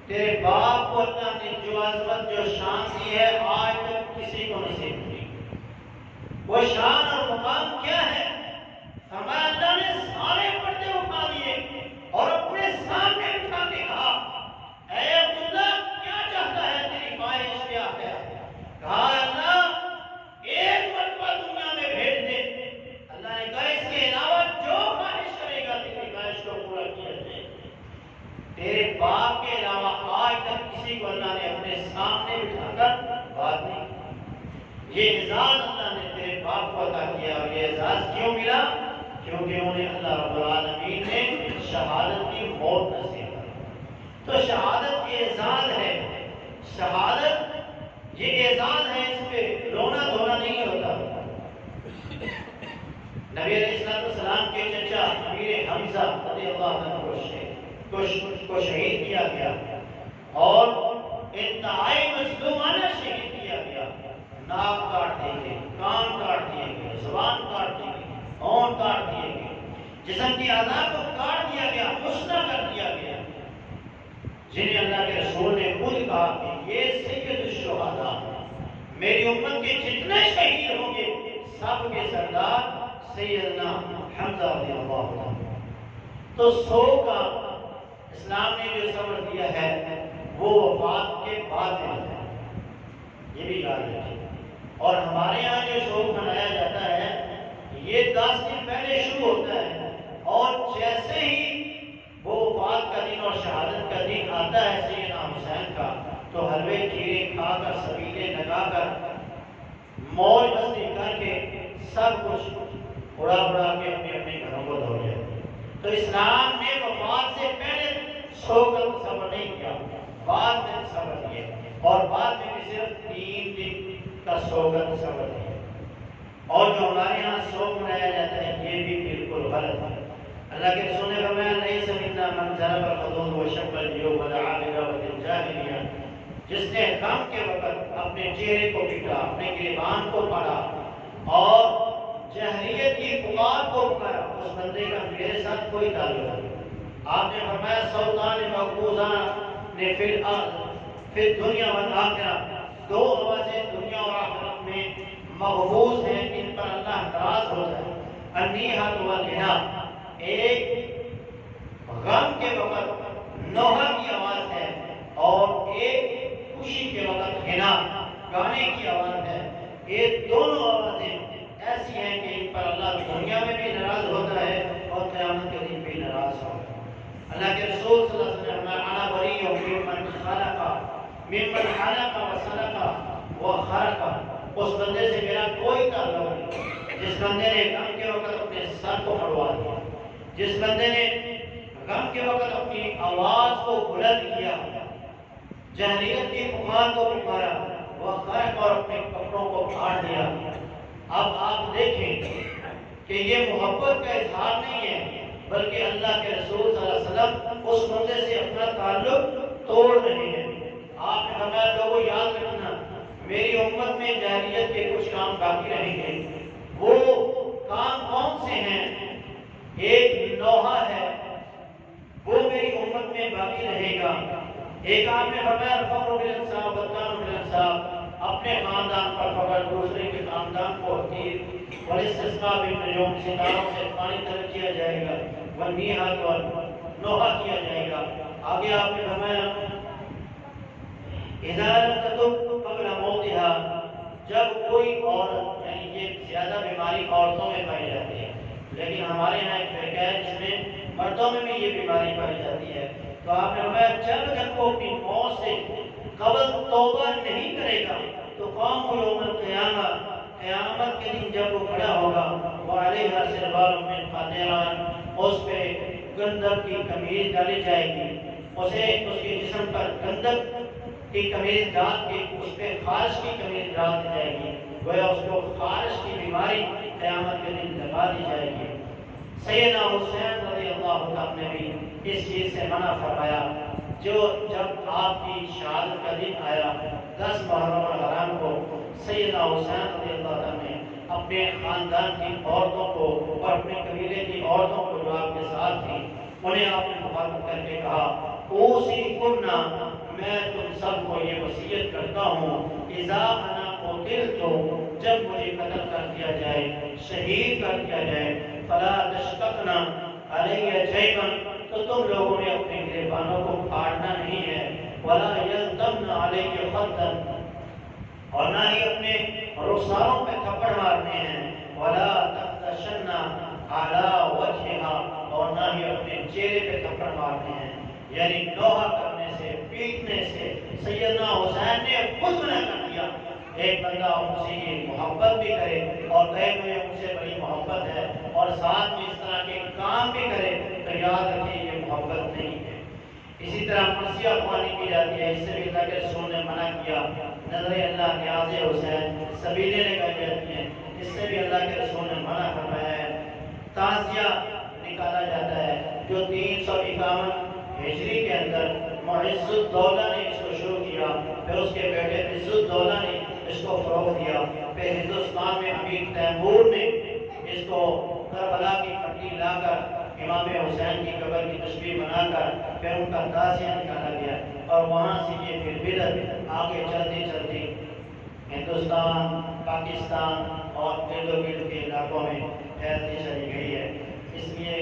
تیرے باپ کو اللہ نے جو عظمت جو شان دی ہے آج تک کسی کو نصیب نہیں۔ وہ شان اور مقام کیا ہے؟ فرمایا اللہ نے سارے پردے اٹھا دیے اور اپنے سامنے اٹھا کے کہا اے عبداللہ کیا چاہتا ہے، تیری خواہش کیا ہے؟ کہا اللہ ایک مرتبہ دنیا میں بھیج دے۔ اللہ نے کہا اس کے علاوہ جو خواہش کرے گا تیری خواہش کو پورا کیا جائے۔ تیرے باپ کے علاوہ آج تک کسی کو اللہ نے اپنے سامنے بٹھا کر بات نہیں کی۔ یہ اعزاز اللہ نے تیرے باپ کو عطا کیا، اور یہ اعزاز کیوں ملا؟ کیونکہ انہیں اللہ رب العالمین نے شہادت کی موت نصیب کی۔ تو شہادت اعزاز ہے، شہادت یہ اعزاز ہے، اس پہ رونا دھونا نہیں ہوتا۔ نبی علیہ السلام کے چچا امیر حمزہ رضی اللہ عنہ کو شہید کیا گیا اور انتہائی مظلومانہ شہید کیا گیا۔ ناک کاٹ دیے گئے، کان کاٹ دیے گئے، زبان کاٹ دی گئی، ہونٹ کاٹ دیے گئے، جسم کی اعضاء کو کاٹ دیا گیا، مسنا کر دیا گیا، جنہیں اللہ کے رسول نے خود کہا کہ یہ سید الشہداء، میری امت کے جتنے شہید ہوں گے سب کے سردار سیدنا حمزہ رضی اللہ عنہ۔ تو 100 کا اسلام نے جو صبر دیا ہے وہ وفات کے بعد ملتا ہے، یہ بھی یاد رکھیے۔ اور ہمارے یہاں جو شوق منایا جاتا ہے یہ 10 دن پہلے شروع ہوتا ہے، اور جیسے ہی وہ وفات کا دن اور شہادت کا دن آتا ہے سیدنا حسین کا، تو حلوے کھیرے کھا کر، سبیلے لگا کر، موج مستی کر کے سب کچھ اڑا اڑا کے اپنے اپنے گھروں کو دوڑ جاتے ہیں۔ تو اسلام نے وفات سے پہلے 100 کا تصور نہیں کیا، بعد میں تصور کیا، اور بعد میں بھی صرف 3 دن کا 100 کا تصور کیا۔ اور جو ہمارے یہاں 100 منایا جاتا ہے یہ بھی بالکل غلط ہے۔ اللہ کے رسول نے فرمایا نہیں سمجھنا من ضرب الخدود وشق الجیوب ودعا بدعوۃ الجاہلیہ، جس نے غم کے وقت اپنے چہرے کو پیٹا، اپنے گریبان کو پھاڑا اور جاہلیت کی پکار کو پکارا، اس بندے کا میرے ساتھ کوئی تعلق نہیں۔ آپ نے فرمایا سلطان مقبوضان نے پھر دنیا والآخرہ، 2 آوازیں دنیا اور آخرت میں مقبوض ہیں، ان پر اللہ ناراض ہوتا ہے۔ النیحۃ والغنا، ایک غم کے وقت نوحہ کی آواز ہے اور ایک خوشی کے وقت غنا گانے کی آواز ہے۔ یہ دونوں آوازیں ایسی ہیں کہ ان پر اللہ دنیا میں بھی ناراض ہوتا ہے اور قیامت کے دن بھی ناراض ہوتا ہے۔ اللہ کے رسول صلی اللہ علیہ وسلم نے انا بری ممن خلق وسلق وخرق، اس بندے سے میرا کوئی تعلق نہیں جس بندے نے غم کے وقت اپنے سر کو اڑوا دیا، جس بندے نے غم کے وقت اپنی آواز کو بلند کیا، جاہلیت کی پکار کو پکارا، وہ خرق اور اپنے کپڑوں کو پھاڑ دیا۔ اب آپ دیکھیں کہ یہ محبت کا اظہار نہیں ہے، بلکہ اللہ کے رسول صلی اللہ علیہ وسلم اس بندے سے اپنا تعلق توڑ رہے ہیں۔ آپ نے فرمایا لوگوں یاد رکھنا میری امت میں جاہلیت کے کچھ کام باقی رہیں گے، وہ کام کون سے ہیں؟ ایک نوحہ ہے، وہ میری امت میں باقی رہے گا۔ ایک آپ نے فرمایا الفخر بالانساب والطعن بالانساب، اپنے خاندان پر فخر، دوسرے کے خاندان کو حقیر، والاستسقاء بالنجوم، ستاروں سے پانی طلب کیا جائے گا، والنیحۃ نوحہ کیا جائے گا۔ آگے آپ نے فرمایا اذا لم تتب قبل موتها، جب کوئی عورت، یعنی یہ زیادہ بیماری عورتوں میں پائی جاتی ہے، لیکن ہمارے یہاں ایک فرقہ ہے جس میں مردوں میں بھی یہ بیماری پائی جاتی ہے، تو آپ نے فرمایا جب تک وہ اپنی موت سے قبل توبہ نہیں کرے گا تو قوم یوم القیامہ، قیامت کے دن جب وہ کھڑا ہوگا، وعلیہا سربال من قطران، اس پہ گندک کی قمیض ڈالی جائے گی، اسے اس کے جسم پر گندک کی قمیض ڈال کے اس پہ خارش کی قمیض ڈال دی جائے گی، گویا اس کو خارش کی بیماری قیامت کے دن لگا دی جائے گی۔ سیدنا حسین رضی اللہ عنہ نے بھی اس چیز سے منع فرمایا، جو جب آپ کی شہادت کا دن آیا 10 محرم الحرام کو، سیدنا حسین رضی اللہ عنہ نے اپنے خاندان کی عورتوں کو اور اپنے قبیلے کی عورتوں کو جو آپ کے ساتھ تھیں انہیں آپ نے مخاطب کر کے کہا اوصیکن، میں تم سب کو یہ وصیت کرتا ہوں، اذا انا قتلت، جب مجھے قتل کر دیا جائے، شہید کر دیا جائے، فلا تشققن علی جیبا، تو تم لوگوں نے اپنے گریبانوں کو پھاڑنا نہیں ہے، ولا یلتمن علی خدا، اور نہ ہی اپنے رخساروں پہ تھپڑ مارنے ہیں، ولا تختشن علی وجہها، اور نہ ہی اپنے چہرے پہ تھپڑ مارنے ہیں، یعنی نوحہ کرنے سے، پیٹنے سے سیدنا حسین نے خود منع کر دیا۔ ایک بندہ ان سے یہ محبت بھی کرے اور کہے مجھے ان سے بڑی محبت ہے اور ساتھ میں اس طرح کے کام بھی کرے تو یاد رکھیں یہ محبت نہیں ہے۔ اسی طرح مرثیہ خوانی کی جاتی ہے، اس سے بھی اللہ کے رسول نے منع کیا نظر اللہ نیاز حسین سبیلیں لگائی جاتی ہیں، اس سے بھی اللہ کے رسول نے منع فرمایا ہے۔ تعزیہ نکالا جاتا ہے جو 351 ہجری کے اندر معز الدولہ نے اس کو شروع کیا، پھر اس کے بیٹے عز الدولہ نے اس کو فروغ دیا، پھر ہندوستان میں امیر تیمور نے اس کو کربلا کی پٹی لا کر امام حسین کی قبر کی تشبیہ بنا کر پھر ان کا تعزیہ نکالا گیا، اور وہاں سے یہ پھر بدعت آگے چلتی چلتی ہندوستان، پاکستان اور ارد گرد کے علاقوں میں پھیلتی چلی گئی ہے۔ اس لیے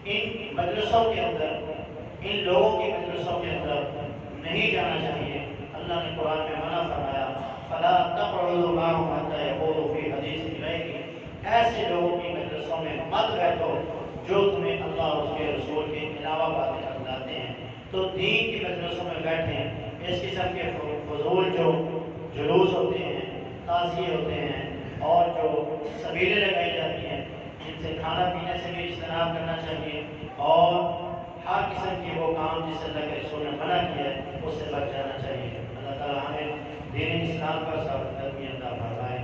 ان مجلسوں کے اندر، ان لوگوں کی مجلسوں کے اندر نہیں جانا چاہیے۔ اللہ نے قرآن میں منع فرمایا فَلَا تَقْعُدُوا مَعَهُمْ حَتَّىٰ يَخُوضُوا فِي حَدِيثٍ غَيْرِهِ، ایسے لوگوں کی مجلسوں میں مت بیٹھو جو تمہیں اللہ اور اس کے رسول کے علاوہ باتیں بتلاتے ہیں۔ تو دین کی مجلسوں میں بیٹھیں، اس قسم کے فضول جو جلوس ہوتے ہیں، تعزیے ہوتے ہیں، اور جو سبیلیں لگائی جاتی ہیں، ان سے کھانا پینے سے بھی اجتناب کرنا چاہیے، اور ہر قسم کے وہ کام جس اللہ کے رسول نے منع کیا ہے اس سے بچ جانا چاہیے۔ اللہ تعالیٰ ہمیں دین اسلام پر ثابت قدمی عطا فرمائے۔